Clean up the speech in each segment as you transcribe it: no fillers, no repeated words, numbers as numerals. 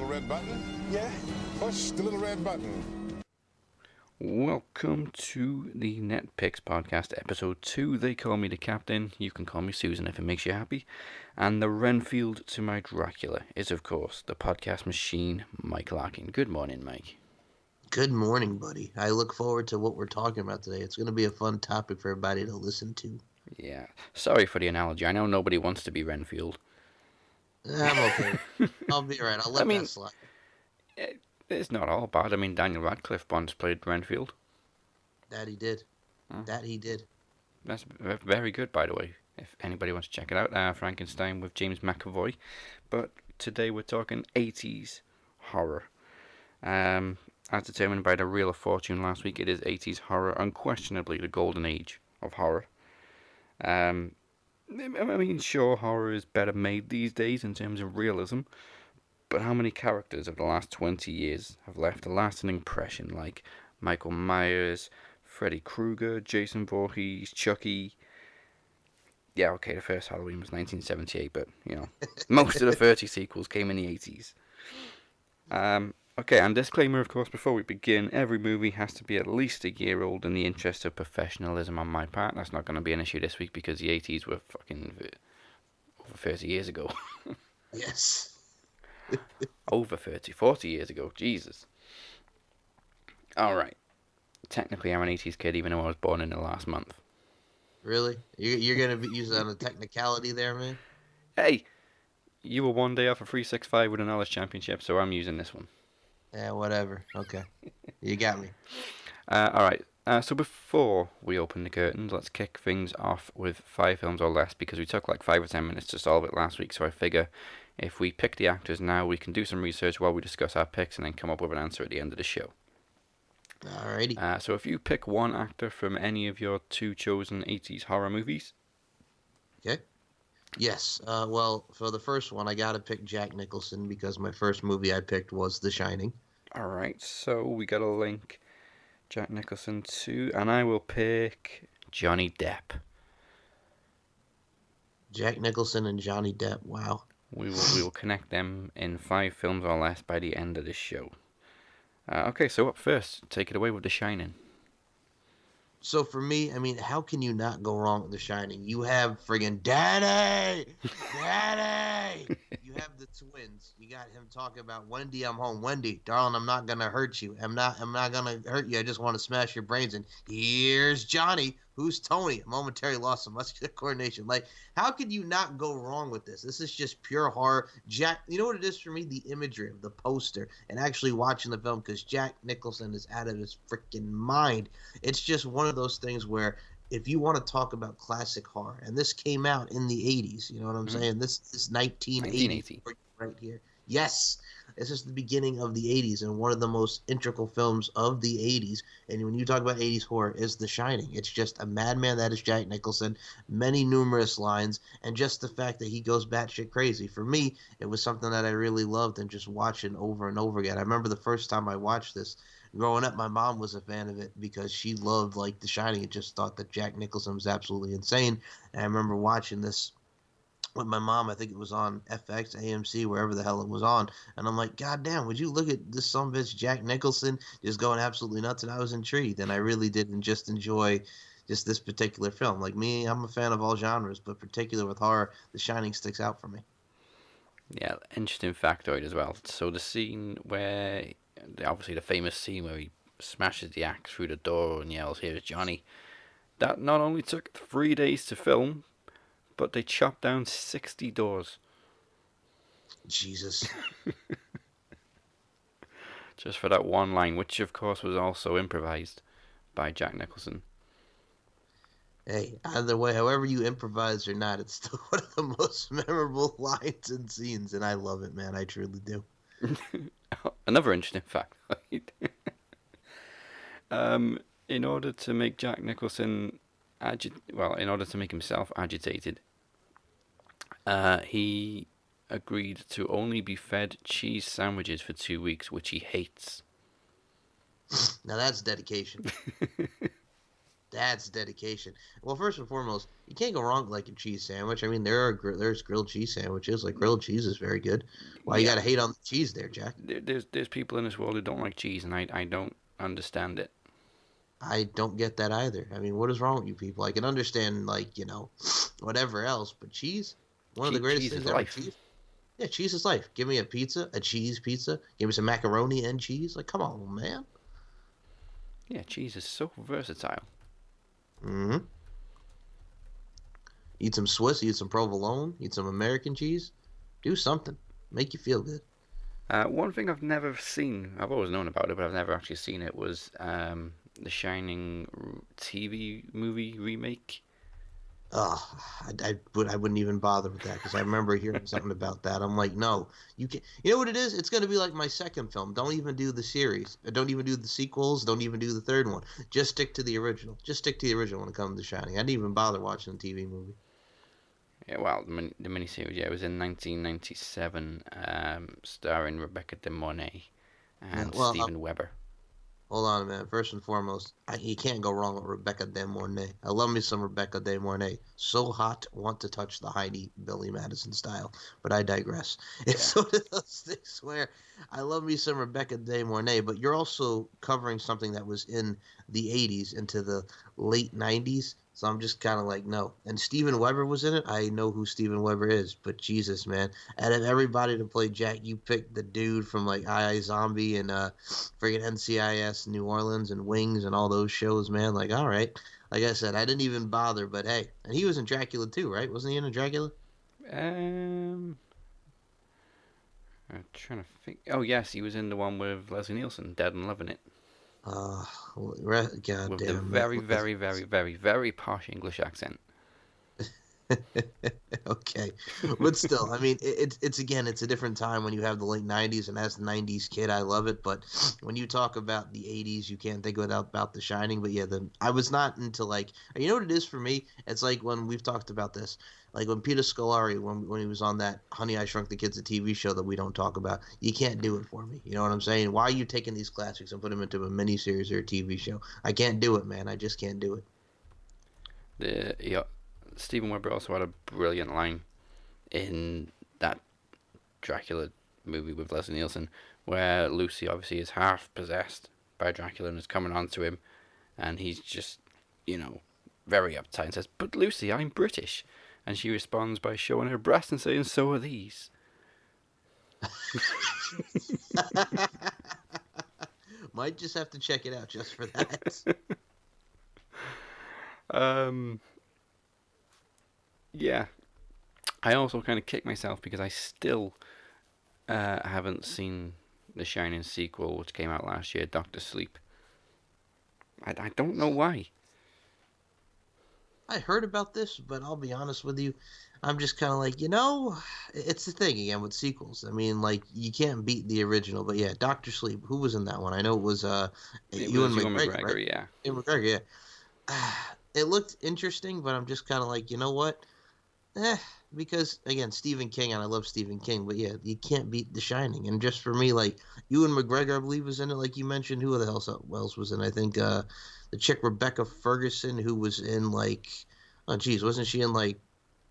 little red button? Yeah, push the little red button. Welcome to the Netpicks podcast, episode 2. They call me the captain. You can call me Susan if it makes you happy. And the Renfield to my Dracula is, of course, the podcast machine, Mike Larkin. Good morning, Mike. Good morning, buddy. I look forward to what we're talking about today. It's going to be a fun topic for everybody to listen to. Yeah, sorry for the analogy. I know nobody wants to be Renfield. I'm okay. I'll be alright. I'll let that slide. It's not all bad. I mean, Daniel Radcliffe once played Renfield. That he did. That he did. That's very good, by the way. If anybody wants to check it out, Frankenstein with James McAvoy. But today we're talking 80s horror. As determined by the Wheel of Fortune last week, it is 80s horror, unquestionably the golden age of horror. I mean, sure, horror is better made these days in terms of realism, but how many characters of the last 20 years have left a lasting impression, like Michael Myers, Freddy Krueger, Jason Voorhees, Chucky? Yeah, okay, the first Halloween was 1978, but, you know, most of the 30 sequels came in the 80s. Okay, and disclaimer, of course, before we begin, every movie has to be at least a year old in the interest of professionalism on my part. That's not going to be an issue this week because the 80s were fucking over 30 years ago. Yes. Over 40 years ago. Jesus. Alright. Technically, I'm an 80s kid, even though I was born in the last month. Really? You're going to be using on a technicality there, man? Hey! You were one day off a 365 with a knowledge championship, so I'm using this one. Yeah, whatever. Okay. You got me. Alright, so before we open the curtains, let's kick things off with 5 films or less, because we took like 5 or 10 minutes to solve it last week, so I figure if we pick the actors now, we can do some research while we discuss our picks and then come up with an answer at the end of the show. Alrighty. So if you pick one actor from any of your 2 chosen 80s horror movies. Okay. Yes. Well, for the first one, I got to pick Jack Nicholson because my first movie I picked was The Shining. Alright, so we got to link Jack Nicholson to, and I will pick Johnny Depp. Jack Nicholson and Johnny Depp. Wow. We will connect them in 5 films or less by the end of this show. Okay, so up first, take it away with The Shining. So for me, I mean, how can you not go wrong with The Shining? You have friggin' Daddy! Daddy! You have the twins. You got him talking about, Wendy, I'm home. Wendy, darling, I'm not gonna hurt you. I'm not gonna hurt you. I just want to smash your brains in. Here's Johnny. Who's Tony? A momentary loss of muscular coordination. Like, how could you not go wrong with this? This is just pure horror. Jack, you know what it is for me? The imagery of the poster and actually watching the film, because Jack Nicholson is out of his freaking mind. It's just one of those things where if you want to talk about classic horror, and this came out in the 80s, you know what I'm saying? This is 1980 right here. Yes. This is the beginning of the 80s and one of the most integral films of the 80s. And when you talk about 80s horror, is The Shining. It's just a madman that is Jack Nicholson, many numerous lines, and just the fact that he goes batshit crazy. For me, it was something that I really loved and just watching over and over again. I remember the first time I watched this, growing up, my mom was a fan of it because she loved, like, The Shining and just thought that Jack Nicholson was absolutely insane. And I remember watching this with my mom. I think it was on FX, AMC, wherever the hell it was on. And I'm like, God damn, would you look at this son of a bitch, Jack Nicholson, just going absolutely nuts? And I was intrigued. And I really didn't just enjoy just this particular film. Like me, I'm a fan of all genres, but particular with horror, The Shining sticks out for me. Yeah, interesting factoid as well. So the scene where, obviously the famous scene where he smashes the axe through the door and yells, "Here's Johnny," that not only took 3 days to film, but they chopped down 60 doors. Jesus. Just for that one line, which of course was also improvised by Jack Nicholson. Hey, either way, however you improvise or not, it's still one of the most memorable lines and scenes, and I love it, man. I truly do. Another interesting fact. In order to make Jack Nicholson in order to make himself agitated, he agreed to only be fed cheese sandwiches for 2 weeks, which he hates. Now that's dedication. That's dedication. Well, first and foremost, you can't go wrong with like a cheese sandwich. I mean, there's grilled cheese sandwiches. Like grilled cheese is very good. Why you Yeah, gotta hate on the cheese there, Jack? there's people in this world who don't like cheese, and I don't understand it. I don't get that either. I mean, what is wrong with you people? I can understand like whatever else, but cheese, one of the greatest Cheese is things ever. life. Cheese, yeah, cheese is life. Give me a pizza, a cheese pizza. Give me some macaroni and cheese. Like, come on, man. Yeah, cheese is so versatile. Hmm. Eat some Swiss, eat some provolone, eat some American cheese. Do something. Make you feel good. One thing I've never seen, I've always known about it, but I've never actually seen it, was the Shining TV movie remake. Oh, I wouldn't even bother with that because I remember hearing something about that. I'm like, no, you can't. You know what it is? It's going to be like my second film. Don't even do the series. Don't even do the sequels. Don't even do the third one. Just stick to the original. Just stick to the original when it comes to Shining. I didn't even bother watching the TV movie. Yeah, well, the miniseries, yeah, it was in 1997, starring Rebecca De Mornay Yeah, and well, Steven Weber. hold on a minute. First and foremost, you can't go wrong with Rebecca De Mornay. I love me some Rebecca De Mornay. So hot, want to touch the Heidi Billy Madison style. But I digress. It's one of those things where I love me some Rebecca De Mornay, but you're also covering something that was in the 80s into the late 90s. So I'm just kind of like, no. And Steven Weber was in it. I know who Steven Weber is, but Jesus, man. Out of everybody to play Jack, you picked the dude from like I Zombie and friggin' NCIS New Orleans and Wings and all those shows, man. Like, all right. Like I said, I didn't even bother, but hey. And he was in Dracula too, right? Wasn't he in Dracula? Um, I'm trying to think. Oh yes, he was in the one with Leslie Nielsen, Dead and Loving It, Uh, God with the damn, man. very, very, very, very, very posh English accent. Okay, but still, I mean, it's again, it's a different time when you have the late '90s, and as the '90s kid, I love it. But when you talk about the '80s, you can't think about The Shining. But yeah, I was not into like, you know what it is for me? It's like when we've talked about this, like when Peter Scolari, when he was on that Honey I Shrunk the Kids, a TV show that we don't talk about, you can't do it for me. You know what I'm saying? Why are you taking these classics and put them into a miniseries or a TV show? I can't do it, man. I just can't do it. Yeah, Steven Weber also had a brilliant line in that Dracula movie with Leslie Nielsen, where Lucy obviously is half possessed by Dracula and is coming on to him, and he's just, very uptight and says, "But Lucy, I'm British," and she responds by showing her breasts and saying, "So are these." Might just have to check it out just for that. Yeah. I also kind of kicked myself because I still haven't seen the Shining sequel, which came out last year, Doctor Sleep. I don't know why. I heard about this, but I'll be honest with you. I'm just kind of like, it's the thing again with sequels. I mean, like, you can't beat the original, but yeah, Doctor Sleep, who was in that one? I know it was Ewan McGregor, right? Yeah. Ewan McGregor, yeah. It looked interesting, but I'm just kind of like, you know what? Because again, Stephen King, and I love Stephen King, but yeah, you can't beat The Shining. And just for me, like Ewan McGregor, I believe was in it, like you mentioned. Who the hell else was in? I think the chick Rebecca Ferguson, who was in like, oh geez, wasn't she in like,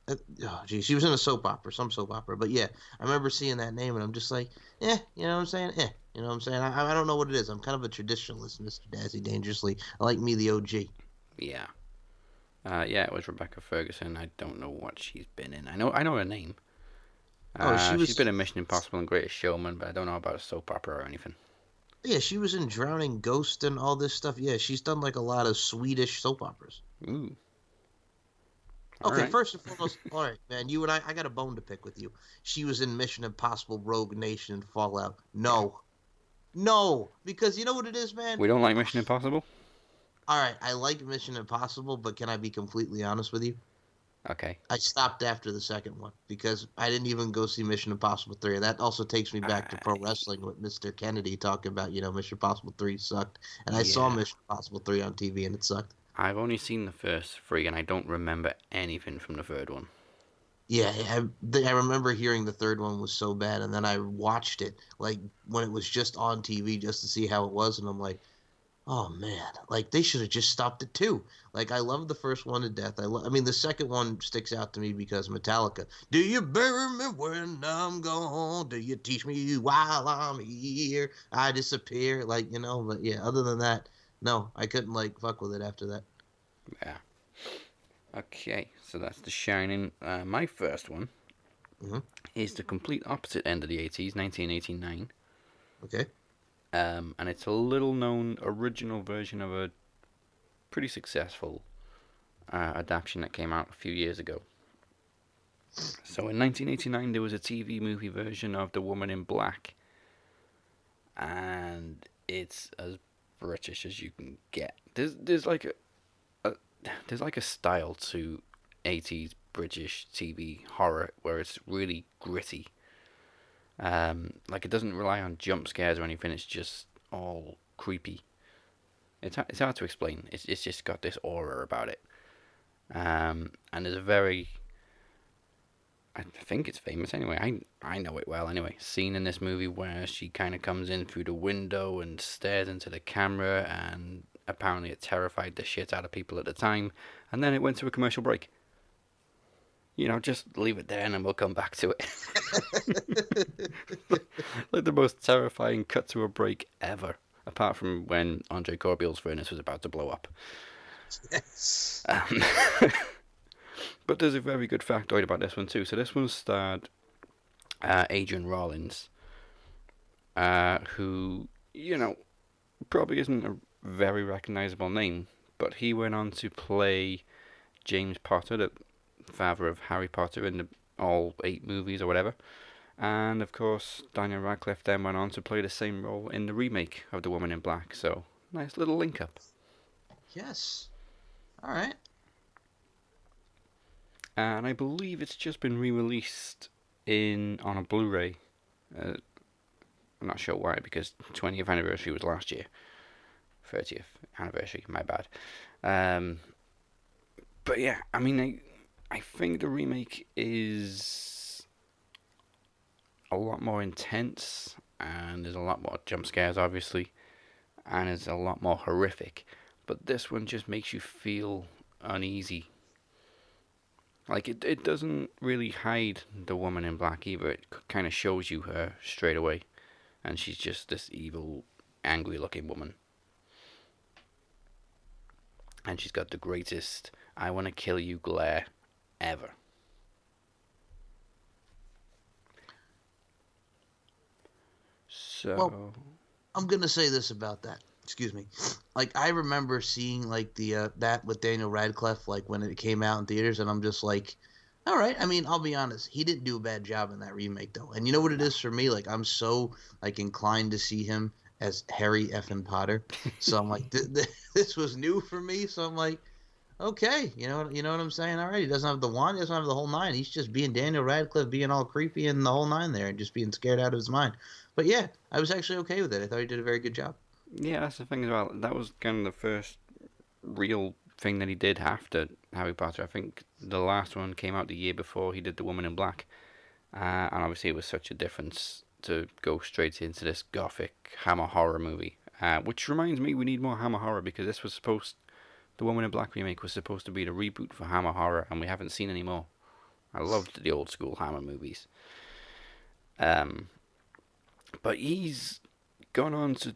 oh geez, she was in a soap opera, some soap opera. But yeah, I remember seeing that name, and I'm just like, you know what I'm saying? You know what I'm saying? I don't know what it is. I'm kind of a traditionalist, Mr. Dazzy Dangerously. I like me the OG. Yeah. Yeah, it was Rebecca Ferguson. I don't know what she's been in. I know her name. She's been in Mission Impossible and Greatest Showman, but I don't know about a soap opera or anything. Yeah, she was in Drowning Ghost and all this stuff. Yeah, she's done like a lot of Swedish soap operas. Ooh. Okay, Right. first and foremost, all right, man, you and I got a bone to pick with you. She was in Mission Impossible, Rogue Nation, and Fallout. No, because you know what it is, man? We don't like Mission Impossible? All right, I like Mission Impossible, but can I be completely honest with you? Okay. I stopped after the second one because I didn't even go see Mission Impossible 3. And that also takes me back to pro wrestling with Mr. Kennedy talking about, Mission Impossible 3 sucked. And I saw Mission Impossible 3 on TV and it sucked. I've only seen the first 3 and I don't remember anything from the third one. Yeah, I remember hearing the third one was so bad, and then I watched it like when it was just on TV just to see how it was, and I'm like, Oh man, like they should have just stopped at two. Like I love the first one to death. I mean, the second one sticks out to me because Metallica. Do you bury me when I'm gone? Do you teach me while I'm here? I disappear. Like but yeah. Other than that, no, I couldn't like fuck with it after that. Yeah. Okay, so that's The Shining. My first one Hmm. is the complete opposite end of the 80s, 1989. Okay. And it's a little known original version of a pretty successful adaptation that came out a few years ago. So in 1989, there was a TV movie version of The Woman in Black, and it's as British as you can get. There's like a there's like a style to 80s British TV horror where it's really gritty. Like it doesn't rely on jump scares or anything. It's just all creepy. It's hard to explain. It's just got this aura about it. And there's a very, I think it's famous anyway. I know it well anyway. Scene in this movie where she kind of comes in through the window and stares into the camera, and apparently it terrified the shit out of people at the time. And then it went to a commercial break. Just leave it there and then we'll come back to it. Like the most terrifying cut to a break ever. Apart from when Andre Corbiel's furnace was about to blow up. Yes. But there's a very good factoid about this one too. So this one starred Adrian Rollins, who, probably isn't a very recognizable name, but he went on to play James Potter, the father of Harry Potter in all 8 movies or whatever. And of course, Daniel Radcliffe then went on to play the same role in the remake of The Woman in Black. So, nice little link up. Yes. All right. And I believe it's just been re-released on a Blu-ray. I'm not sure why, because 20th anniversary was last year. 30th anniversary, my bad. But yeah, I mean, I think the remake is a lot more intense, and there's a lot more jump scares, obviously, and it's a lot more horrific. But this one just makes you feel uneasy. Like, it doesn't really hide the woman in black either. It kind of shows you her straight away. And she's just this evil, angry looking woman. And she's got the greatest I want to kill you glare ever. So. Well, I'm going to say this about that. Excuse me. Like, I remember seeing, like, that with Daniel Radcliffe, like, when it came out in theaters, and I'm just like, all right. I mean, I'll be honest. He didn't do a bad job in that remake, though. And you know what it is for me? Like, I'm so, like, inclined to see him as Harry effing Potter. So I'm like, this was new for me. So I'm like, okay, you know what I'm saying? All right, he doesn't have the wand, he doesn't have the whole nine. He's just being Daniel Radcliffe, being all creepy and the whole nine there, and just being scared out of his mind. But yeah, I was actually okay with it. I thought he did a very good job. Yeah, that's the thing as well. That was kind of the first real thing that he did after Harry Potter. I think the last one came out the year before he did The Woman in Black. And obviously it was such a difference to go straight into this gothic Hammer horror movie. Which reminds me, we need more Hammer horror, because The Woman in Black remake was supposed to be the reboot for Hammer horror, and we haven't seen any more. I loved the old school Hammer movies. But he's gone on to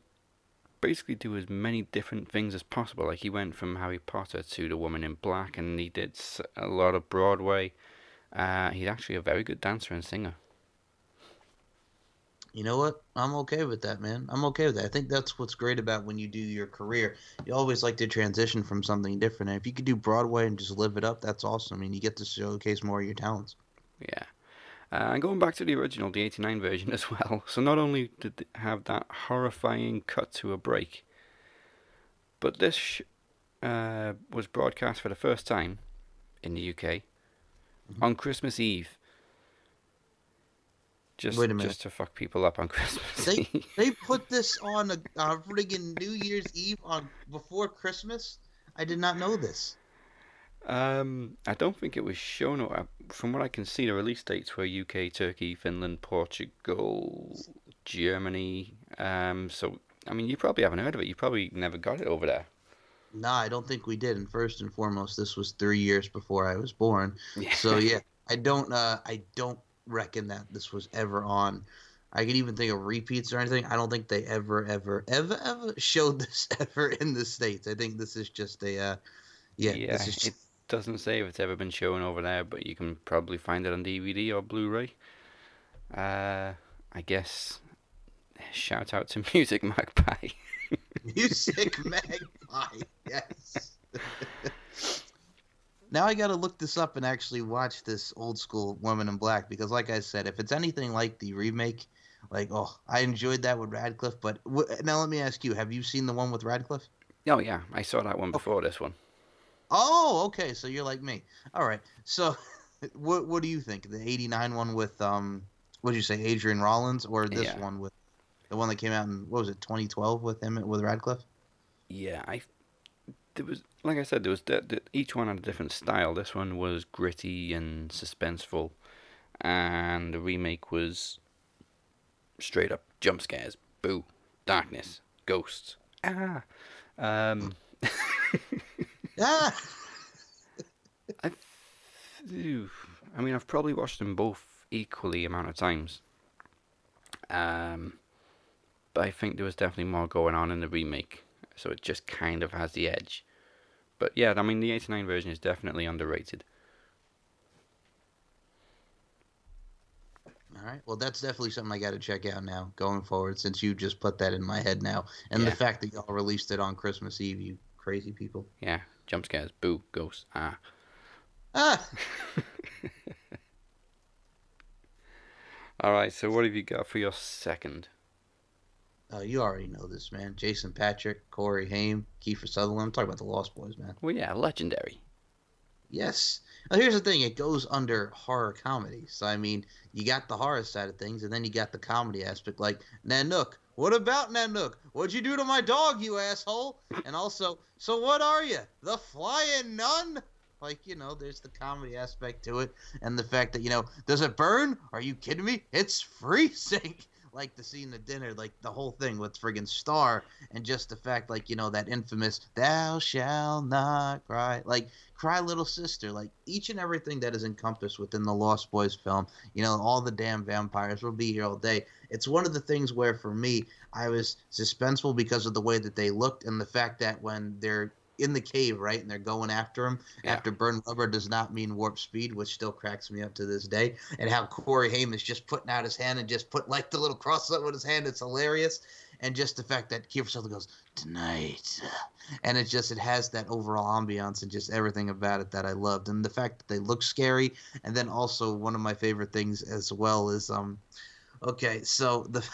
basically do as many different things as possible. Like, he went from Harry Potter to The Woman in Black, and he did a lot of Broadway. He's actually a very good dancer and singer. You know what? I'm okay with that, man. I'm okay with that. I think that's what's great about when you do your career. You always like to transition from something different. And if you could do Broadway and just live it up, that's awesome. I mean, you get to showcase more of your talents. Yeah. And going back to the original, the 89 version as well. So not only did it have that horrifying cut to a break, but this was broadcast for the first time in the UK on Christmas Eve. Wait a minute. Just to fuck people up on Christmas Eve. They put this on a friggin' New Year's Eve before Christmas? I did not know this. I don't think it was shown. From what I can see, the release dates were UK, Turkey, Finland, Portugal, Germany. So I mean, you probably haven't heard of it. You probably never got it over there. Nah, I don't think we did. And first and foremost, this was 3 years before I was born. Yeah. So yeah, I don't reckon that this was ever on. I can even think of repeats or anything. I don't think they ever showed this ever in the States. I think this is just Yeah, this is it just, doesn't say if it's ever been shown over there, but you can probably find it on DVD or Blu-ray. I guess shout out to Music Magpie. Music Magpie. Yes. Now I got to look this up and actually watch this old school Woman in Black because, like I said, if it's anything like the remake, like I enjoyed that with Radcliffe. But now let me ask you: have you seen the one with Radcliffe? Oh yeah, I saw that one Okay. before this one. Oh, okay. So you're like me. All right. So, what do you think? The '89 one with what did you say, Adrian Rollins, or this Yeah, one with the one that came out in what was it, 2012 with him with Radcliffe? yeah. There was, like I said, there was each one had a different style. This one was gritty and suspenseful, and the remake was straight up jump scares, boo, darkness, ghosts, ah. Um, Ah. I, phew, I mean, I've probably watched them both equally amount of times. Um, but I think there was definitely more going on in the remake, so it just kind of has the edge. But yeah, I mean, the '89 version is definitely underrated. All right. Well, that's definitely something I got to check out now going forward since you just put that in my head now. And the Yeah, fact that y'all released it on Christmas Eve, you crazy people. yeah, jump scares, boo, ghosts, ah. Ah! All right, so what have you got for your second? You already know this, man. Jason Patrick, Corey Haim, Kiefer Sutherland. I'm talking about the Lost Boys, man. Well, yeah, legendary. Yes. Now, here's the thing. It goes under horror comedy. So, I mean, you got the horror side of things, and then you got the comedy aspect, like, Nanook. What about Nanook? What'd you do to my dog, you asshole? And also, so what are you? The flying nun? Like, there's the comedy aspect to it. And the fact that, does it burn? Are you kidding me? It's freezing. Like the scene at dinner, like the whole thing with friggin' Star, and just the fact, like, that infamous "Thou shall not cry," like "Cry Little Sister," like each and everything that is encompassed within the Lost Boys film. All the damn vampires will be here all day. It's one of the things where, for me, I was suspenseful because of the way that they looked and the fact that when they're in the cave, right, and they're going after him. Yeah, After burn rubber does not mean warp speed, which still cracks me up to this day. And how Corey Haim is just putting out his hand and just put like the little cross up with his hand. It's hilarious. And just the fact that Kiefer Sutherland goes, "Tonight," and it has that overall ambiance and just everything about it that I loved. And the fact that they look scary. And then also one of my favorite things as well is okay, so the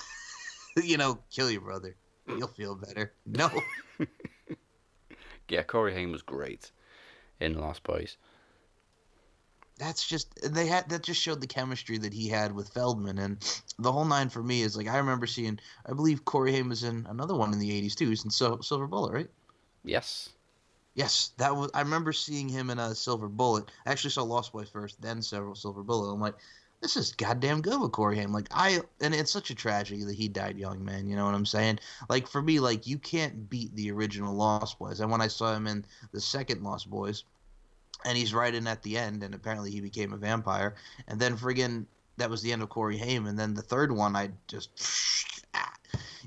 kill your brother, you'll feel better. No. yeah. Corey Haim was great in Lost Boys. That's just that just showed the chemistry that he had with Feldman, and the whole nine for me is like I remember seeing, I believe Corey Haim was in another one in the '80s too. He's in Silver Bullet, right? Yes. Yes, I remember seeing him in a Silver Bullet. I actually saw Lost Boys first, then several Silver Bullet. I'm like, this is goddamn good with Corey Haim. Like and it's such a tragedy that he died young, man. You know what I'm saying? Like for me, like you can't beat the original Lost Boys. And when I saw him in the second Lost Boys, and he's right in at the end, and apparently he became a vampire. And then friggin' that was the end of Corey Haim. And then the third one, I just,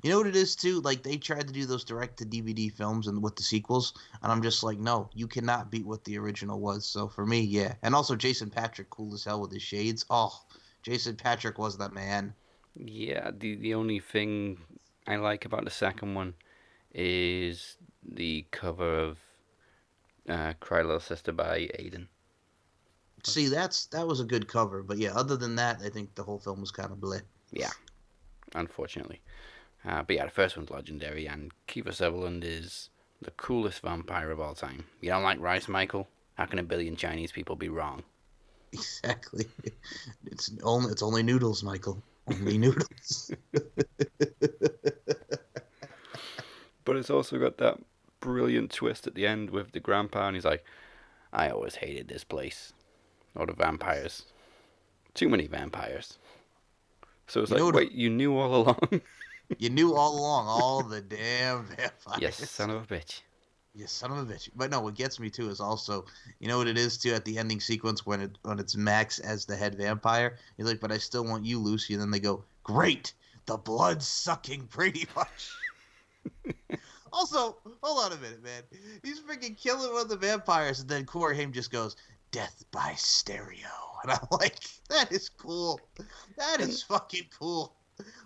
you know what it is too? Like they tried to do those direct to DVD films and with the sequels, and I'm just like, no, you cannot beat what the original was. So for me, yeah. And also Jason Patrick, cool as hell with his shades. Oh, Jason Patrick was the man. Yeah. The only thing I like about the second one is the cover of "Cry Little Sister" by Aiden. See, that was a good cover, but yeah, other than that, I think the whole film was kind of bleh. Yeah, unfortunately. But yeah, the first one's legendary, and Kiefer Sutherland is the coolest vampire of all time. You don't like rice, Michael? How can a billion Chinese people be wrong? Exactly. It's only noodles, Michael. Only noodles. But it's also got that brilliant twist at the end with the grandpa, and he's like, "I always hated this place. All the vampires. Too many vampires." So it's You know like, what? wait, you knew all along? You knew all along, all the damn Yes, vampires. son of a bitch. You son of a bitch. But no, what gets me too is also, you know what it is too at the ending sequence when it's Max as the head vampire. He's like, but I still want you, Lucy. And then they go, great, the blood sucking pretty much. Also, hold on a minute, man. He's freaking killing one of the vampires, and then Corey Haim just goes, death by stereo. And I'm like, that is cool. That is fucking cool.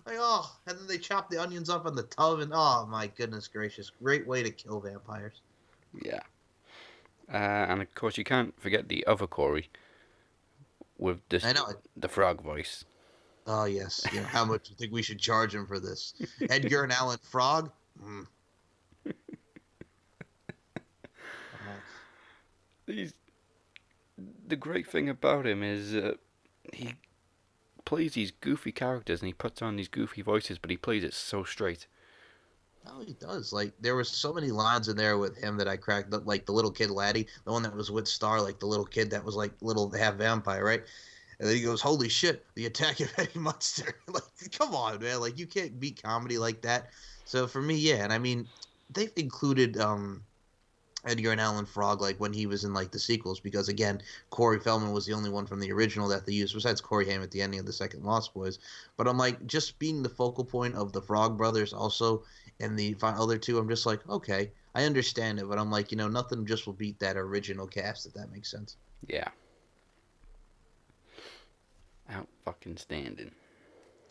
Like, oh, and then they chop the onions up in the tub, and oh my goodness gracious, great way to kill vampires. Yeah. And of course, you can't forget the other Corey with this I know. the frog voice. Oh yes. You know, how much do you think we should charge him for this? Edgar and Allan Frog. Mm. He's, the great thing about him is he plays these goofy characters and he puts on these goofy voices, but he plays it so straight. Oh, he does. Like there was so many lines in there with him that I cracked up. Like the little kid laddie, the one that was with Star, like the little kid that was like little half vampire, right? And then he goes, "Holy shit, the attack of Eddie Munster!" Like, come on, man! Like you can't beat comedy like that. So for me, yeah, and I mean, they've included Edgar and Allan Frog like when he was in like the sequels because again Corey Feldman was the only one from the original that they used besides Corey Haim at the ending of the second Lost Boys. But I'm like just being the focal point of the Frog Brothers also and the other two, I'm just like, okay, I understand it, but I'm like, nothing just will beat that original cast if that makes sense. Yeah. Out fucking standing.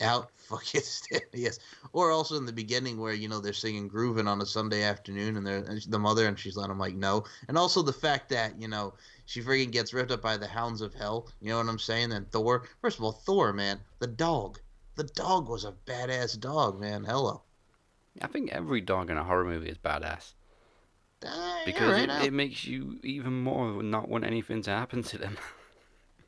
Out fucking standing, yes. Or also in the beginning where they're singing "Groovin" on a Sunday afternoon, and the mother, and she's letting them like no. And also the fact that she friggin' gets ripped up by the hounds of hell. You know what I'm saying? And Thor. First of all, Thor, man, the dog was a badass dog, man. Hello. I think every dog in a horror movie is badass because yeah, right it makes you even more not want anything to happen to them.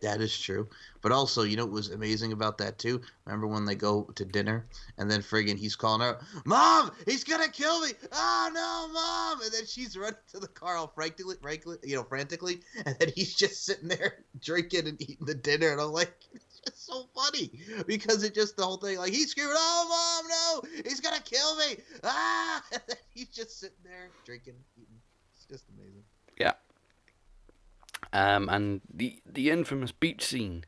That is true. But also, what was amazing about that too? Remember when they go to dinner and then friggin' he's calling her, "Mom, he's gonna kill me! Oh no, Mom!" And then she's running to the car all frantically, and then he's just sitting there drinking and eating the dinner, and I'm like, it's just so funny because it just the whole thing like he's screaming, "Oh, Mom, no, he's gonna kill me!" Ah, and then he's just sitting there drinking, eating. It's just amazing. Yeah. And the infamous beach scene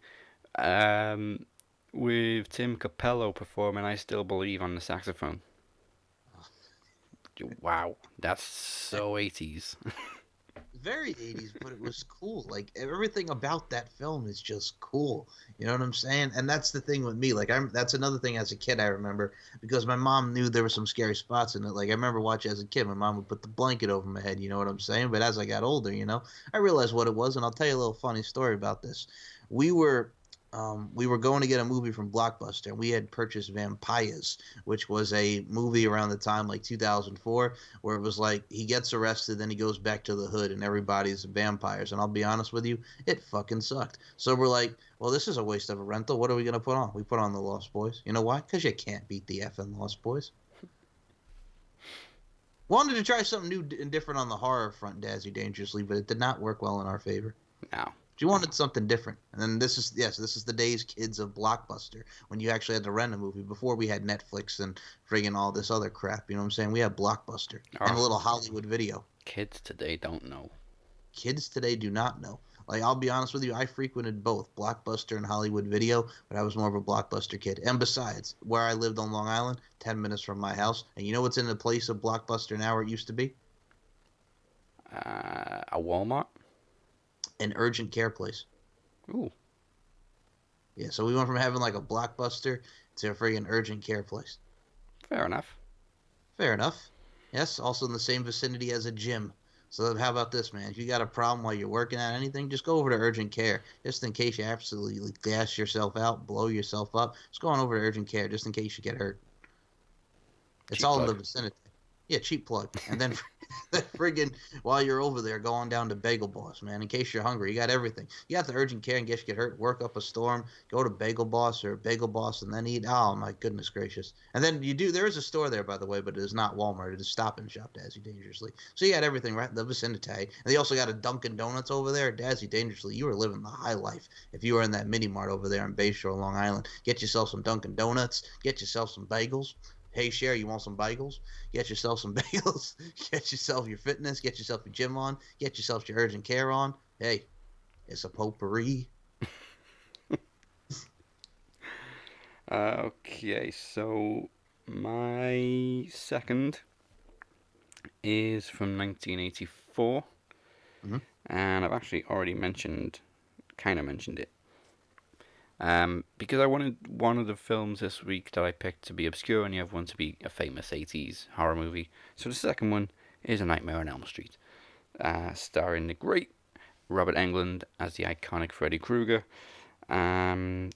with Tim Capello performing "I Still Believe" on the saxophone. Wow, that's so 80s. Very 80s, but it was cool. Like everything about that film is just cool. You know what I'm saying? And that's the thing with me. Like that's another thing as a kid I remember because my mom knew there were some scary spots in it. Like I remember watching as a kid, my mom would put the blanket over my head. You know what I'm saying? But as I got older, I realized what it was, and I'll tell you a little funny story about this. We were going to get a movie from Blockbuster, and we had purchased Vampires, which was a movie around the time like 2004, where it was like he gets arrested, then he goes back to the hood, and everybody's vampires. And I'll be honest with you, it fucking sucked. So we're like, well, this is a waste of a rental. What are we gonna put on? We put on the Lost Boys. You know why? Because you can't beat the effing Lost Boys. Wanted to try something new and different on the horror front, Dazzy Dangerously, but it did not work well in our favor. No. You wanted something different. And then this is the days, kids, of Blockbuster, when you actually had to rent a movie. Before we had Netflix and friggin' all this other crap, you know what I'm saying? We had Blockbuster and a little Hollywood Video. Kids today don't know. Kids today do not know. Like, I'll be honest with you, I frequented both Blockbuster and Hollywood Video, but I was more of a Blockbuster kid. And besides, where I lived on Long Island, 10 minutes from my house, and you know what's in the place of Blockbuster now where it used to be? A Walmart? An urgent care place. Ooh. Yeah, so we went from having like a Blockbuster to a friggin' urgent care place. Fair enough. Fair enough. Yes, also in the same vicinity as a gym. So how about this, man? If you got a problem while you're working at anything, just go over to urgent care. Just in case you absolutely gas yourself out, blow yourself up. Just go on over to urgent care just in case you get hurt. It's Cheap all plug. in the vicinity. Yeah, cheap plug. And then friggin' while you're over there, go on down to Bagel Boss, man. In case you're hungry, you got everything. You got the urgent care in case you get hurt, work up a storm, go to Bagel Boss or Bagel Boss and then eat. Oh, my goodness gracious. And then there is a store there, by the way, but it is not Walmart. It is Stop and Shop, Dazzy Dangerously. So you got everything right in the vicinity. And they also got a Dunkin' Donuts over there. Dazzy Dangerously, you were living the high life if you were in that mini mart over there in Bayshore, Long Island. Get yourself some Dunkin' Donuts, get yourself some bagels. Hey, Cher, you want some bagels? Get yourself some bagels. Get yourself your fitness. Get yourself your gym on. Get yourself your urgent care on. Hey, it's a potpourri. Okay, so my second is from 1984, Mm-hmm. and I've actually already kind of mentioned it. Because I wanted one of the films this week that I picked to be obscure and the other one to be a famous 80s horror movie. So the second one is A Nightmare on Elm Street, starring the great Robert Englund as the iconic Freddy Krueger, and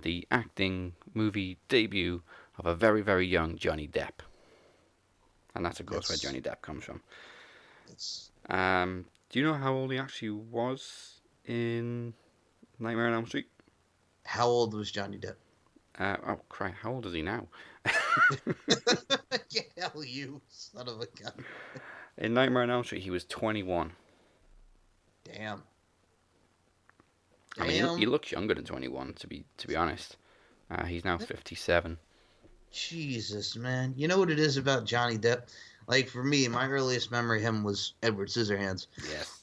the acting movie debut of a very, very young Johnny Depp. And that's, of course, where That's Johnny Depp comes from. that's Do you know how old he actually was in Nightmare on Elm Street? how old was Johnny Depp? Oh, cry, how old is he now? Get hell, you son of a gun! In Nightmare on Elm Street, he was 21. Damn. I mean, he Damn. looks younger than 21, to be honest. He's now 57. Jesus, man. You know what it is about Johnny Depp? Like, for me, my earliest memory of him was Edward Scissorhands. Yes.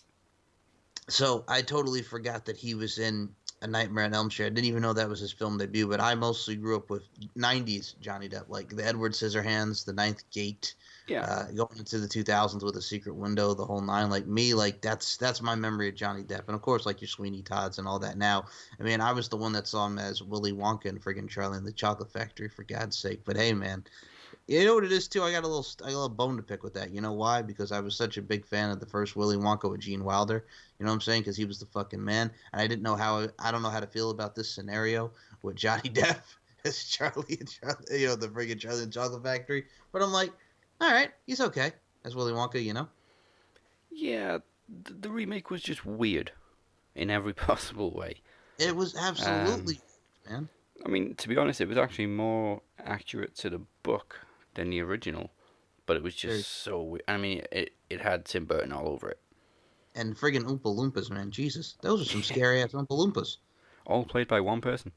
So I totally forgot that he was in A Nightmare on Elm Street. I didn't even know that was his film debut, but I mostly grew up with 90s Johnny Depp, like the Edward Scissorhands, The Ninth Gate, Yeah. going into the 2000s with A Secret Window, the whole nine. Like me, like that's my memory of Johnny Depp. And of course, like your Sweeney Todds and all that now. I mean, I was the one that saw him as Willy Wonka and friggin' Charlie and the Chocolate Factory, for God's sake. But hey, man, you know what it is too? I got a little bone to pick with that. You know why? Because I was such a big fan of the first Willy Wonka with Gene Wilder. You know what I'm saying? Because he was the fucking man, and I don't know how to feel about this scenario with Johnny Depp as Charlie and Charlie, the friggin' Charlie and the Chocolate Factory. But I'm like, all right, he's okay as Willy Wonka, you know. Yeah, the remake was just weird in every possible way. It was Um, absolutely, man. I mean, to be honest, it was actually more accurate to the book than the original, but it was Very- just so weird. I mean, it had Tim Burton all over it. And friggin' Oompa Loompas, man. Jesus, those are some scary ass Oompa Loompas. All played by one person.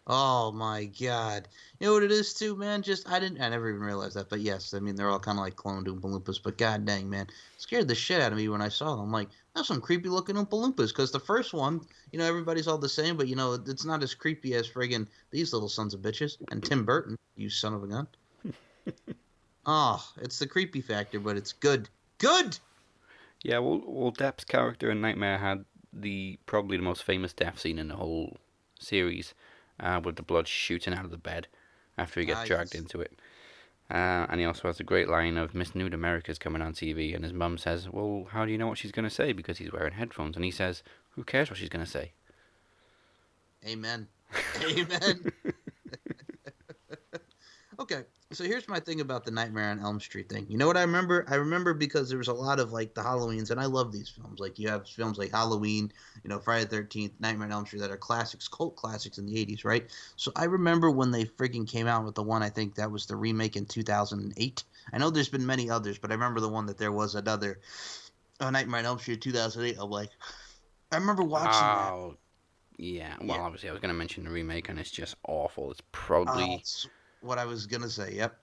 Oh my god. You know what it is too, man? I never even realized that, but yes, I mean they're all kind of like cloned Oompa Loompas, but god dang, man, scared the shit out of me when I saw them. I'm like, that's some creepy looking Oompa Loompas, because the first one, everybody's all the same, but it's not as creepy as friggin' these little sons of bitches and Tim Burton, you son of a gun. Oh, it's the creepy factor, but it's good. Good. Yeah, well, Depp's character in Nightmare had probably the most famous death scene in the whole series, with the blood shooting out of the bed after he gets dragged Nice. into it. And he also has a great line of Miss Nude America's coming on TV, and his mum says, "Well, how do you know what she's going to say?" Because he's wearing headphones, and he says, "Who cares what she's going to say?" Amen. Amen. Okay, so here's my thing about the Nightmare on Elm Street thing. You know what I remember? I remember because there was a lot of like the Halloweens, and I love these films. Like you have films like Halloween, Friday the 13th, Nightmare on Elm Street that are classics, cult classics in the 80s, right? So I remember when they friggin' came out with the one, I think that was the remake in 2008. I know there's been many others, but I remember the one that there was another Nightmare on Elm Street 2008. I'm like, I remember watching that. Oh, yeah. Well, Yeah, obviously, I was going to mention the remake, and it's just awful. It's probably. that's what I was gonna say. Yep.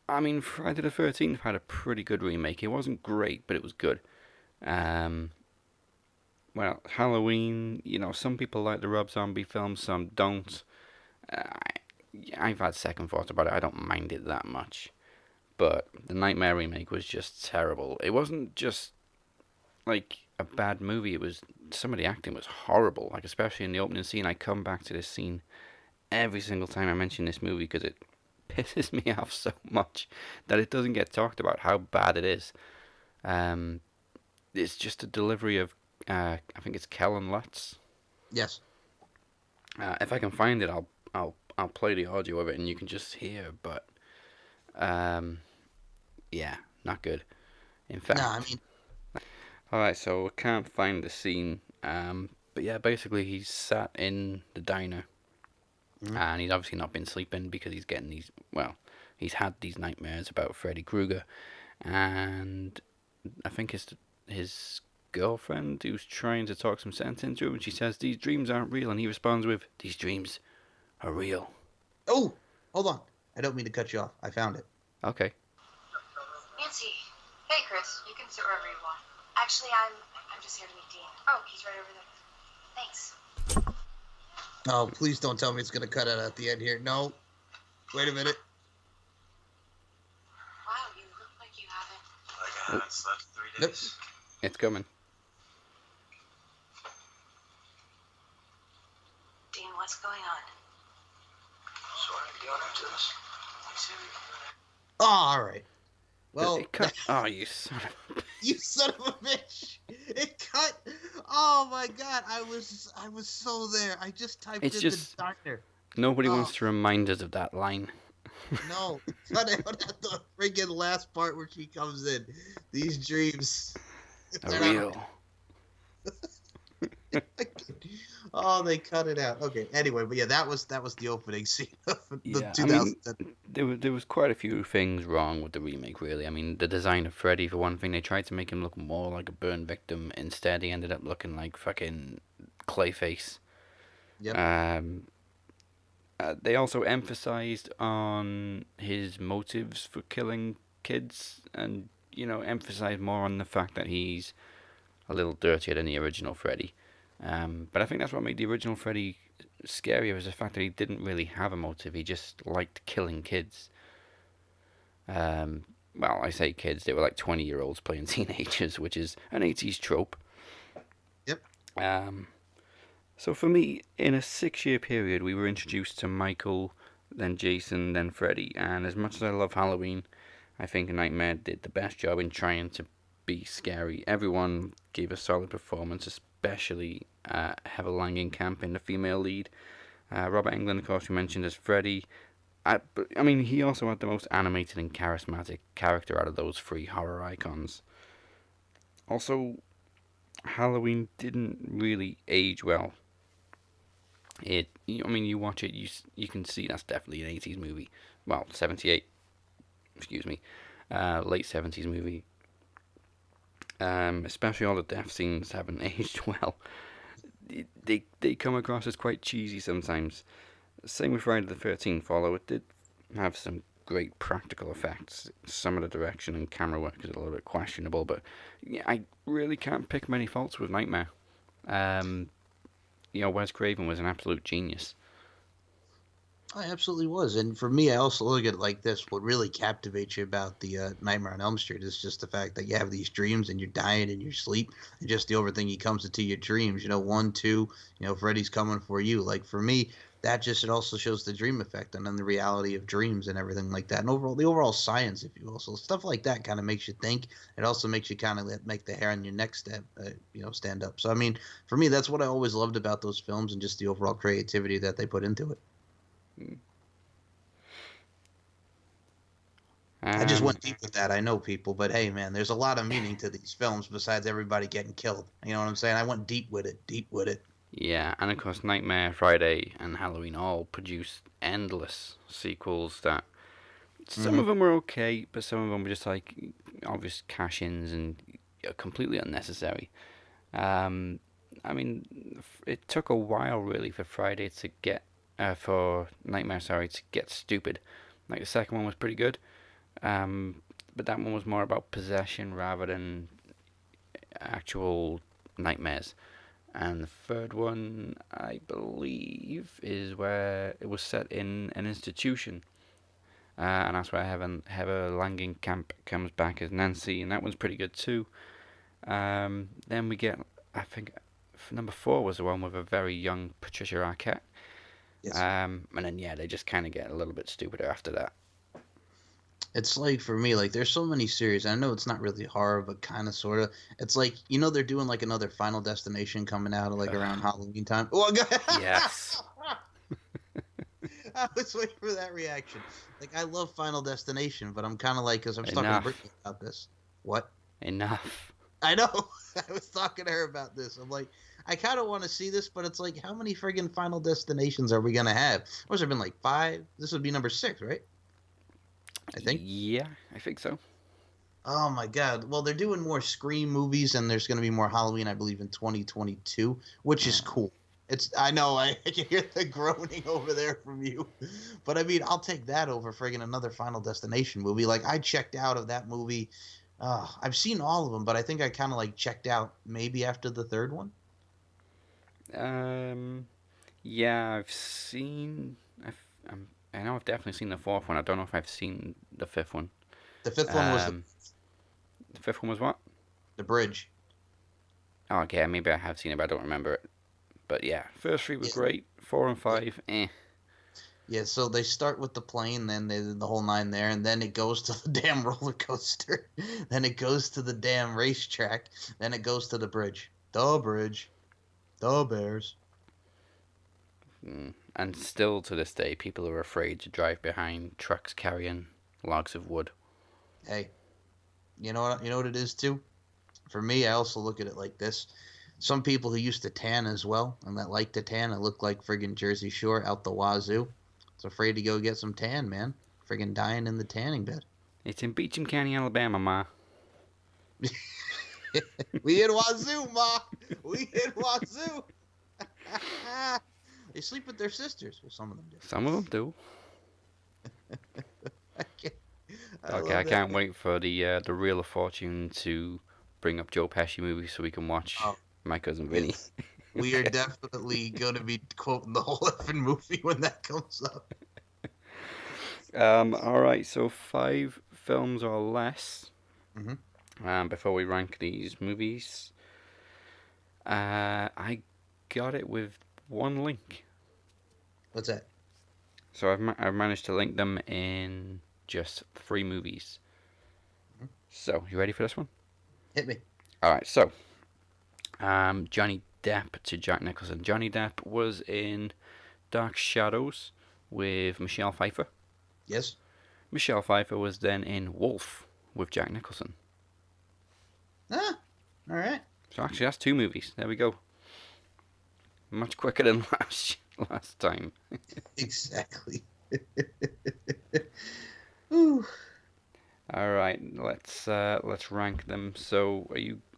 I mean, Friday the 13th had a pretty good remake. It wasn't great, but it was good. Um, well, Halloween, some people like the Rob Zombie films, some don't. Uh, I've had second thoughts about it. I don't mind it that much. But the Nightmare remake was just terrible. It wasn't just like a bad movie. It was some of the acting was horrible. Like especially in the opening scene. I come back to this scene every single time I mention this movie because it pisses me off so much that it doesn't get talked about how bad it is. Um, it's just a delivery of I think it's Kellen Lutz. Yes. If I can find it, I'll play the audio of it and you can just hear. But yeah, not good. In fact, No, I mean, all right. So I can't find the scene. But yeah, basically he's sat in the diner and he's obviously not been sleeping because he's getting these. Well, he's had these nightmares about Freddy Krueger, and I think it's his girlfriend who's trying to talk some sense into him, and she says these dreams aren't real, and he responds with, "These dreams are real." oh, hold on. I don't mean to cut you off. I found it. Okay. Nancy. Hey, Chris. You can sit wherever you want. Actually, I'm just here to meet Dean. Oh, he's right over there. Thanks. Oh, please don't tell me it's going to cut out at the end here. No. Wait a minute. Wow, you look like you haven't. Like I haven't slept 3 days. It's coming. Dean, what's going on? Sorry, you don't have to this. Oh, all right. Well, It cut. Oh, you son of a... you son of a bitch! It cut. Oh my god, I was so there. I just typed It's in just- the diner. Nobody Oh. wants to remind us of that line. No, cut out at the freaking last part where she comes in. These dreams. A they're not- real. Oh, they cut it out. Okay. Anyway, but yeah, that was the opening scene of the Yeah, I 2000. mean, there was quite a few things wrong with the remake, really. I mean, the design of Freddy, for one thing, they tried to make him look more like a burn victim. Instead, he ended up looking like fucking Clayface. Yep. They also emphasized on his motives for killing kids, and emphasized more on the fact that he's a little dirtier than the original Freddy. But I think that's what made the original Freddy scarier, is the fact that he didn't really have a motive. He just liked killing kids. Well, I say kids, they were like 20-year-olds playing teenagers, which is an 80s trope. Yep. So for me, in a 6-year period, we were introduced to Michael, then Jason, then Freddy. And as much as I love Halloween, I think Nightmare did the best job in trying to be scary. Everyone gave a solid performance, especially Heather Langenkamp in the female lead. Robert Englund, of course, we mentioned as Freddy. I mean, he also had the most animated and charismatic character out of those 3 horror icons. Also, Halloween didn't really age well. I mean, you watch it, you can see that's definitely an 80s movie. Well, 78, excuse me, late 70s movie. Especially all the death scenes haven't aged well. They come across as quite cheesy sometimes. Same with Friday the 13th, although it did have some great practical effects. Some of the direction and camera work is a little bit questionable, but yeah, I really can't pick many faults with Nightmare. Wes Craven was an absolute genius. I absolutely was. And for me, I also look at it like this. What really captivates you about the Nightmare on Elm Street is just the fact that you have these dreams and you're dying in your sleep. And just the overthink comes into your dreams. 1, 2, Freddy's coming for you. Like for me, that just, it also shows the dream effect and then the reality of dreams and everything like that. And the overall science, if you will. So stuff like that kind of makes you think. It also makes you kind of make the hair on your neck stand up. So, I mean, for me, that's what I always loved about those films and just the overall creativity that they put into it. I just went deep with that. I know, people, but hey, man, there's a lot of meaning to these films besides everybody getting killed. You know what I'm saying? I went deep with it. Yeah, and of course, Nightmare, Friday, and Halloween all produced endless sequels that some of them were okay, but some of them were just like obvious cash-ins and completely unnecessary. I mean, it took a while really for Friday to get for Nightmare, to get stupid. Like the second one was pretty good, but that one was more about possession rather than actual nightmares. And the third one, I believe, is where it was set in an institution. And that's where Heather Langenkamp comes back as Nancy, and that one's pretty good too. Then we get, I think, number 4 was the one with a very young Patricia Arquette. Yes. And then, yeah, they just kind of get a little bit stupider after that. It's like, for me, like, there's so many series. I know it's not really horror, but kind of, sort of. It's like, they're doing, like, another Final Destination coming out, like, around Halloween time. Oh, Yes. I was waiting for that reaction. Like, I love Final Destination, but I'm kind of like, because I'm talking to Brittany about this. What? Enough. I know. I was talking to her about this. I'm like, I kind of want to see this, but it's like, how many friggin' Final Destinations are we going to have? What's there been, like, 5? This would be number 6, right? I think. Yeah, I think so. Oh my God! Well, they're doing more Scream movies, and there's going to be more Halloween, I believe, in 2022, which is cool. I know, I can hear the groaning over there from you. But I mean, I'll take that over friggin' another Final Destination movie. Like, I checked out of that movie. I've seen all of them, but I think I kind of like checked out maybe after the third one. Yeah, I've seen. I know I've definitely seen the fourth one. I don't know if I've seen the fifth one. The fifth one was The fifth one was what? the bridge. Oh, okay, maybe I have seen it, but I don't remember it. But yeah, first three were Yeah. great. 4 and 5, eh. Yeah, so they start with the plane, then they did the whole nine there, and then it goes to the damn roller coaster. Then it goes to the damn racetrack. Then it goes to the bridge. The bridge. The Bears. And still to this day, people are afraid to drive behind trucks carrying logs of wood. Hey, you know what it is too? For me, I also look at it like this. Some people who used to tan as well, and that like to tan, it looked like friggin' Jersey Shore out the wazoo. It's afraid to go get some tan, man. Friggin' dying in the tanning bed. It's in Beecham County, Alabama, ma. We in wazoo, ma. We in wazoo. They sleep with their sisters. Well, some of them do. Some of them do. I I can't wait for the Reel of Fortune to bring up Joe Pesci movies so we can watch My Cousin Vinny. Yes. We are definitely going to be quoting the whole effing movie when that comes up. Alright, so 5 films or less. Before we rank these movies. I got it with one link. What's that? So I've managed to link them in just 3 movies. So, you ready for this one? Hit me. Alright, so Johnny Depp to Jack Nicholson. Johnny Depp was in Dark Shadows with Michelle Pfeiffer. Yes. Michelle Pfeiffer was then in Wolf with Jack Nicholson. Ah, all right. So actually, that's 2 movies. There we go. Much quicker than last time. Exactly. Ooh. All right, let's rank them. So,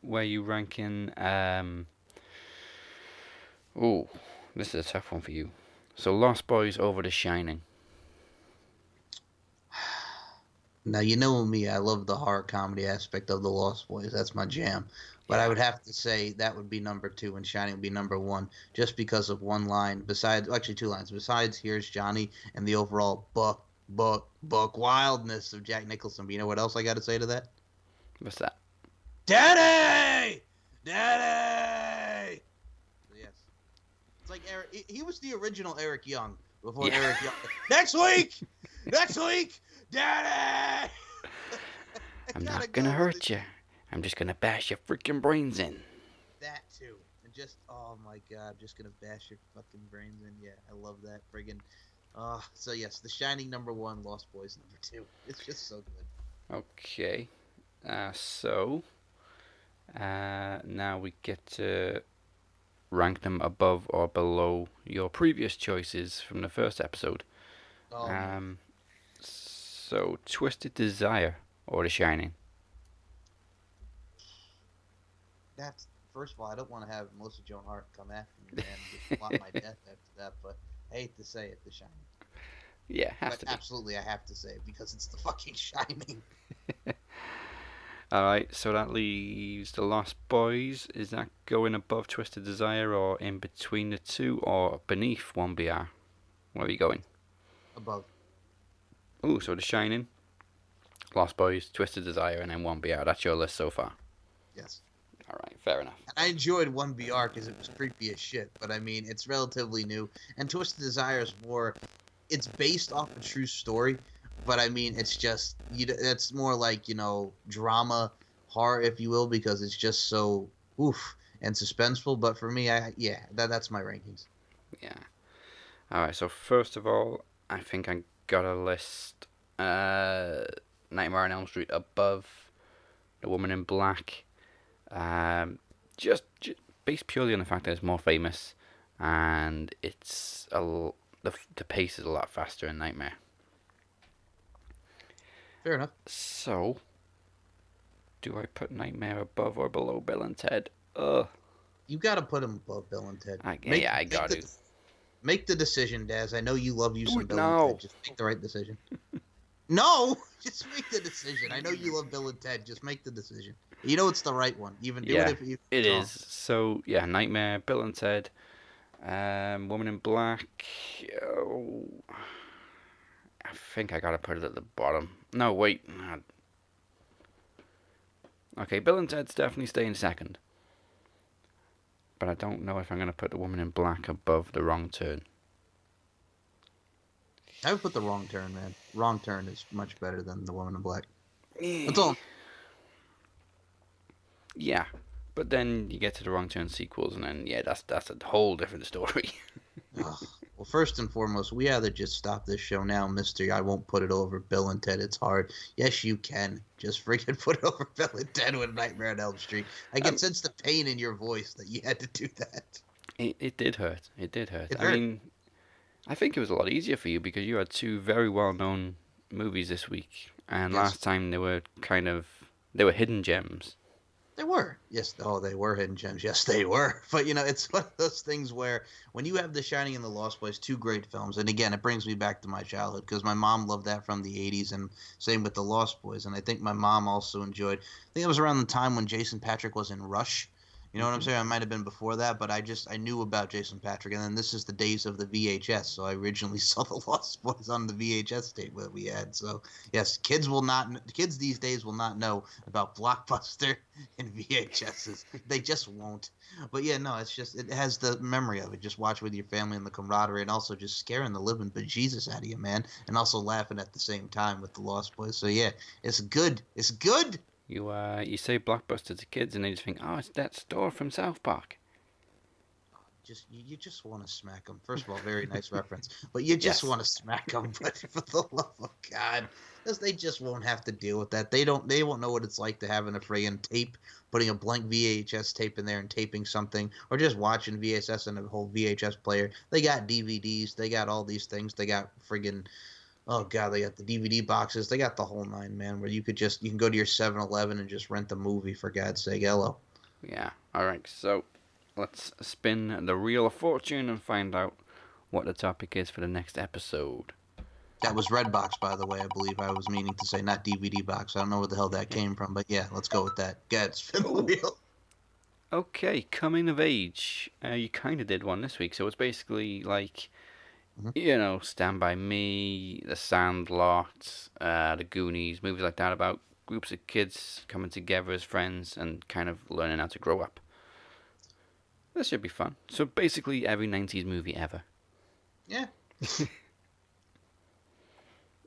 where are you ranking? Oh, this is a tough one for you. So, Lost Boys over The Shining. Now, you know me, I love the horror comedy aspect of The Lost Boys. That's my jam. But I would have to say that would be number 2 and Shining would be number 1 just because of one line. Besides, actually 2 lines. Besides, here's Johnny and the overall buck wildness of Jack Nicholson. But you know what else I got to say to that? What's that? Daddy! Daddy! So, yes. It's like Eric. He was the original Eric Young before Eric Young. Next week! Next week! Daddy! I'm not gonna hurt you. I'm just gonna bash your freaking brains in. That too. And just, oh my god, I'm just gonna bash your fucking brains in. Yeah, I love that friggin'. So yes, The Shining number 1, Lost Boys number 2. It's just so good. Okay. Now we get to rank them above or below your previous choices from the first episode. So, Twisted Desire or The Shining? That's, first of all, I don't want to have Melissa Joan Hart come after me and just plot my death after that, but I hate to say it, The Shining. Yeah, has to be. Absolutely, I have to say it because it's the fucking Shining. Alright, so that leaves The Lost Boys. Is that going above Twisted Desire or in between the two or beneath 1BR? Where are you going? Above. Ooh, so The Shining, Lost Boys, Twisted Desire, and then 1BR. That's your list so far. Yes. Alright, fair enough. I enjoyed 1BR because it was creepy as shit, but I mean, it's relatively new. And Twisted Desire is more, it's based off a true story, but I mean, it's just, it's more like, drama, horror, if you will, because it's just so oof and suspenseful. But for me, that's my rankings. Yeah. Alright, so first of all, I think I got a list Nightmare on Elm Street above The Woman in Black. Just based purely on the fact that it's more famous and it's the pace is a lot faster in Nightmare. Fair enough. So, do I put Nightmare above or below Bill and Ted? Ugh. You got to put him above Bill and Ted. I got to. Make the decision, Daz. I know you love you some Bill and now. Ted. Just make the right decision. No, just make the decision. I know you love Bill and Ted. Just make the decision. You know it's the right one. Even do it if you. It is. So yeah, Nightmare, Bill and Ted, Woman in Black. Oh, I think I gotta put it at the bottom. No, wait. Okay, Bill and Ted's definitely staying second. But I don't know if I'm gonna put the Woman in Black above The Wrong Turn. I would put The Wrong Turn, man. Wrong Turn is much better than The Woman in Black. Yeah. That's all. Yeah, but then you get to The Wrong Turn sequels, and then that's a whole different story. Well, first and foremost, we either just stop this show now, Mister. I won't put it over Bill and Ted. It's hard. Yes, you can. Just freaking put it over Bill and Ted with Nightmare on Elm Street. I can sense the pain in your voice that you had to do that. It did hurt. It did hurt. It hurt. I mean, I think it was a lot easier for you because you had two very well-known movies this week, and last time they were hidden gems. They were. Yes. Oh, they were hidden gems. Yes, they were. But, it's one of those things where when you have The Shining and The Lost Boys, two great films, and again, it brings me back to my childhood because my mom loved that from the 80s, and same with The Lost Boys. And I think my mom also enjoyed, I think it was around the time when Jason Patrick was in Rush. You know what I'm saying? I might have been before that, but I knew about Jason Patrick. And then this is the days of the VHS. So I originally saw The Lost Boys on the VHS tape that we had. So, yes, kids these days will not know about Blockbuster and VHSs. They just won't. But, yeah, no, it's just, it has the memory of it. Just watch with your family and the camaraderie and also just scaring the living bejesus out of you, man. And also laughing at the same time with The Lost Boys. So, yeah, it's good. It's good. You say Blockbuster to kids and they just think, oh, it's that store from South Park. You just want to smack them. First of all, very nice reference, but you just want to smack them. But for the love of God, because they just won't have to deal with that. They won't know what it's like to having a friggin' tape, putting a blank VHS tape in there and taping something, or just watching VHS and a whole VHS player. They got DVDs. They got all these things. They got friggin'. Oh, God, they got the DVD boxes. They got the whole nine, man, where you can go to your 7-Eleven and just rent the movie, for God's sake. Hello. Yeah. All right, so let's spin the Wheel of Fortune and find out what the topic is for the next episode. That was Redbox, by the way, I believe I was meaning to say, not DVD box. I don't know where the hell that came from, but yeah, let's go with that. Get spin the wheel. Okay, coming of age. You kind of did one this week, so it's basically like... Stand By Me, The Sandlot, The Goonies, movies like that about groups of kids coming together as friends and kind of learning how to grow up. This should be fun. So basically every 90s movie ever. Yeah.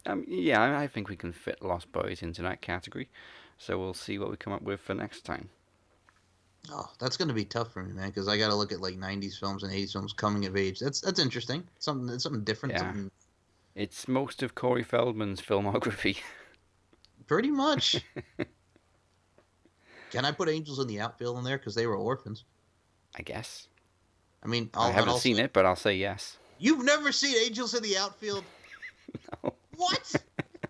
I think we can fit Lost Boys into that category. So we'll see what we come up with for next time. Oh, that's going to be tough for me, man, because I got to look at like 90s films and 80s films coming of age. That's interesting. It's something different. Yeah. It's most of Corey Feldman's filmography. Pretty much. Can I put Angels in the Outfield in there because they were orphans? I guess. I mean, I haven't seen it, but I'll say yes. You've never seen Angels in the Outfield? No. What?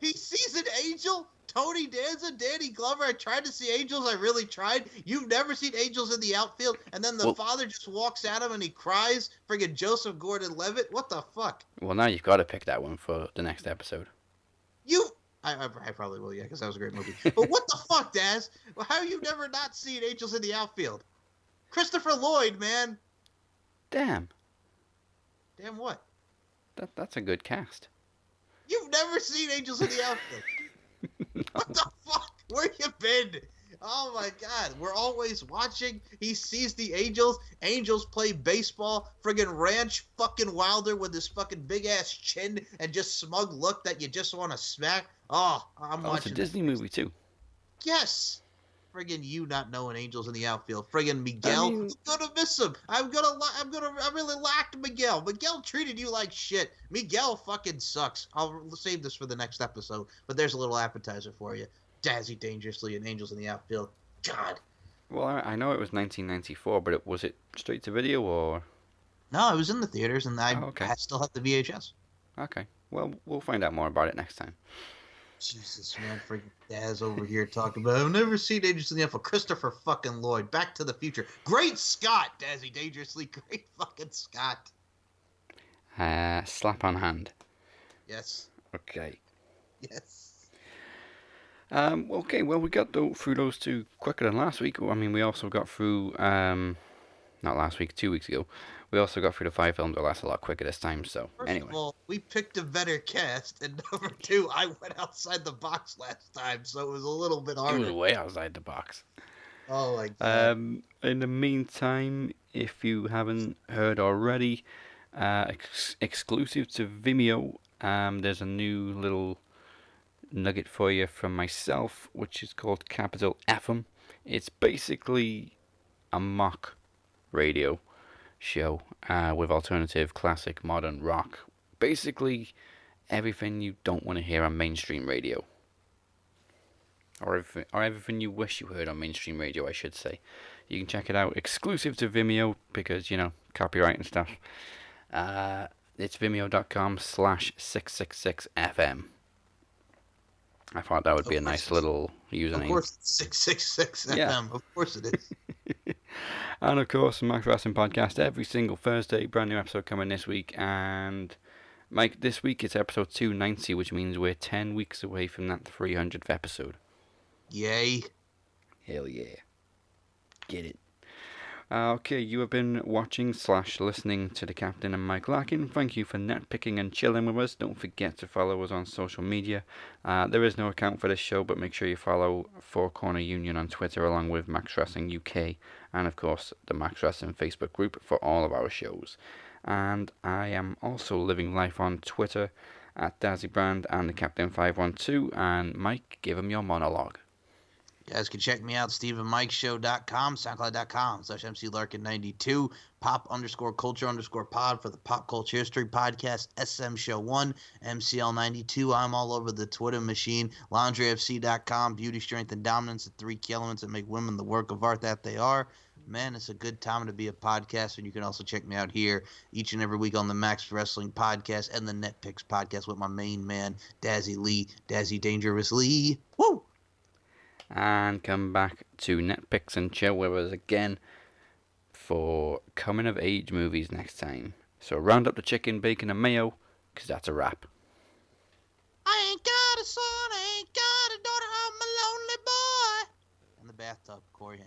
He sees an angel? Tony Danza, Danny Glover, I tried to see Angels, I really tried. You've never seen Angels in the Outfield, and then the father just walks at him and he cries? Friggin' Joseph Gordon-Levitt? What the fuck? Well, now you've got to pick that one for the next episode. I probably will, yeah, because that was a great movie. But what the fuck, Daz? How have you never not seen Angels in the Outfield? Christopher Lloyd, man. Damn. Damn what? That's a good cast. You've never seen Angels in the Outfield? No. What the fuck? Where you been? Oh my God. We're always watching. He sees the Angels. Angels play baseball. Friggin' Ranch fucking Wilder with his fucking big ass chin and just smug look that you just want to smack. Oh, I'm watching. It's a Disney movie too. Yes. Friggin' you not knowing Angels in the Outfield. Friggin' Miguel. I'm gonna miss him. I really lacked Miguel. Miguel treated you like shit. Miguel fucking sucks. I'll save this for the next episode, but there's a little appetizer for you. Dazzy Dangerously and Angels in the Outfield. God. Well, I know it was 1994, but was it straight to video or? No, it was in the theaters, and I still have the VHS. Okay. Well, we'll find out more about it next time. Jesus, man, freaking Daz over here talking about, I've never seen Dangerously Enough for Christopher fucking Lloyd. Back to the Future. Great Scott, Dazzy, Dangerously. Great fucking Scott. Slap on hand. Yes. Okay. Yes. Okay, well, we got through those two quicker than last week. I mean, we also got through, not last week, 2 weeks ago. We also got through the 5 films that last a lot quicker this time, so First anyway. of all, we picked a better cast, and number two, I went outside the box last time, so it was a little bit It harder. was way outside the box. Oh my god. In the meantime, if you haven't heard already, exclusive to Vimeo, there's a new little nugget for you from myself, which is called Capital FM. It's basically a mock radio show with alternative, classic, modern rock. Basically, everything you don't want to hear on mainstream radio. Or everything you wish you heard on mainstream radio, I should say. You can check it out exclusive to Vimeo because, copyright and stuff. It's vimeo.com/666fm. I thought that would be a nice little username. Of course, it's 666 FM. Of course it is. And of course, the Max Wrestling Podcast every single Thursday. Brand new episode coming this week. And Mike, this week it's episode 290, which means we're 10 weeks away from that 300th episode. Yay. Hell yeah. Get it. Okay, you have been watching/listening to the Captain and Mike Larkin. Thank you for netpicking and chilling with us. Don't forget to follow us on social media. There is no account for this show, but make sure you follow Four Corner Union on Twitter along with Max Wrestling UK and of course the Max Wrestling Facebook group for all of our shows. And I am also living life on Twitter at Dazzy Brand and the Captain 512. And Mike, give him your monologue. You guys can check me out, StephenMikeShow.com, SoundCloud.com/MCLarkin92, pop_culture_pod for the Pop Culture History Podcast, SM Show 1, MCL92. I'm all over the Twitter machine, LaundryFC.com, Beauty, Strength, and Dominance, the 3 key elements that make women the work of art that they are. Man, it's a good time to be a podcast, and you can also check me out here each and every week on the Max Wrestling Podcast and the Netpicks Podcast with my main man, Dazzy Lee, Dazzy Dangerous Lee. Woo! And come back to Netpicks and chill with us again for coming of age movies next time. So round up the chicken, bacon, and mayo, because that's a wrap. I ain't got a son, I ain't got a daughter, I'm a lonely boy. In the bathtub, Corey.